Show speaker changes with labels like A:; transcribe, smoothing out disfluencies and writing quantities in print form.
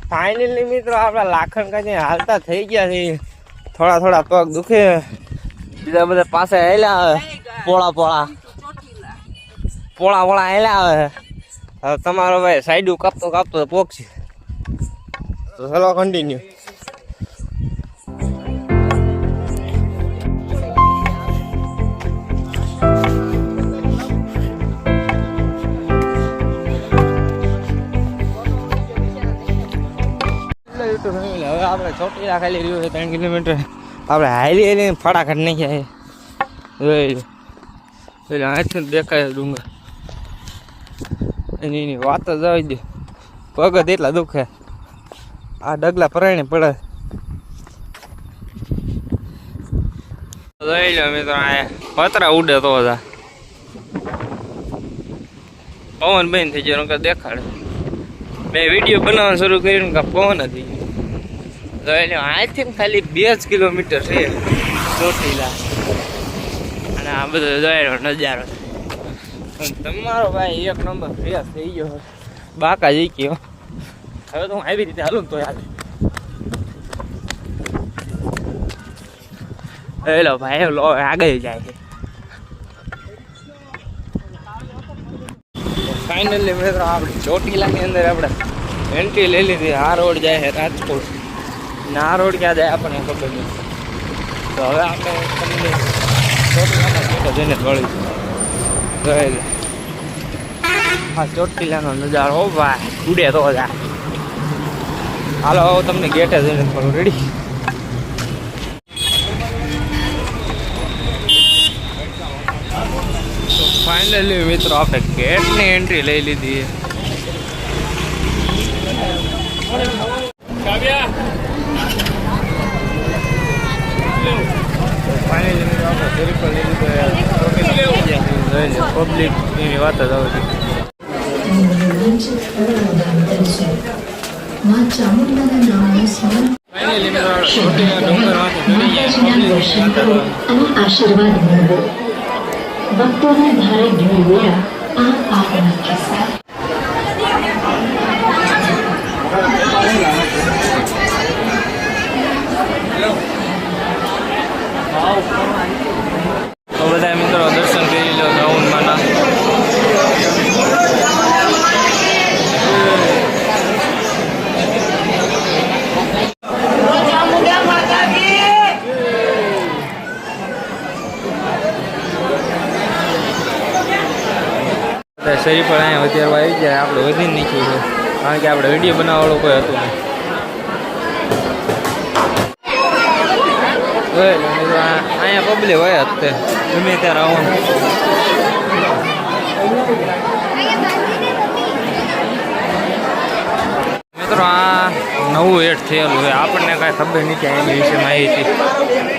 A: finally मित्रों आप लाखन का हालता थी गया थोड़ा थोड़ा पग दुखे बीजा बधा पास हेला पोड़ा पोड़ा पोड़ा पोड़ा हेला तमारो भाई साइड कापतो कापतो पोक तो चलो कंटिन्यू હવે આપણે ચોટીલા ખાલી રહ્યું છે 3 કિલોમીટર આપણે હાઈલી હાઈલી ફટાફટ નહીં જાય એટલે અહીંથી દેખાય ડુંગર એની વાત જ આવી દે પગ જ એટલા દુખે આ ડગલા પરાયણે પડે જોઈ લો મિત્રો આ પતરા ઉડે તો હતા પવન બંધ થઈ ગયો દેખાડે મેં વિડીયો બનાવવાનું શરૂ કર્યું કે પવન હતી આથી ખાલી 2 કિલોમીટર છે ચોટીલા અને આ બધો જોયેલો નજારો તમારો ભાઈ એક નંબર ફ્રેશ થઈ ગયો બાકા જઈ ગયો હવે તો હું આવી રીતે હાલું તો યાદ હેલો ભાઈ લો આગળ જાય છે ફાઇનલી મિત્રો આપણે ચોટીલાની અંદર આપણે એન્ટ્રી લઈ લીધી આ રોડ જાય છે રાજકોટ ના રોડ ક્યાં જાય આપણને ખબર નહીં તો હવે આપણે તમને ચોટીલાના જઈને મળીશું હા ચોટીલાનો નજારો ભાઈ ઉડે તો જા હાલો તમને ગેટે જઈને મળું રેડી ફાઇનલી મિત્રો આપણે ગેટની એન્ટ્રી લઈ લીધી પબ્લિક એની વાત જ આવતી
B: आशीर्वाद भक्तों ने धारे ढूंढ लिया आप आपना के साथ
A: તો બધા મિત્રો દર્શન કરી લો ગ્રાઉન્ડમાંના શરીર પર અહીંયા અત્યારે આવી જાય આપણે વધી નીકળ્યું છે કારણ કે આપણે વિડીયો બનાવવાળો કોઈ હતું નહીં અહીંયા પબ્લિક હોય જ તે ગમે ત્યારે આવવાનું મિત્રો આ નવું એડ થયેલું છે આપણને કાંઈ ખબર નથી એની વિશે માહિતી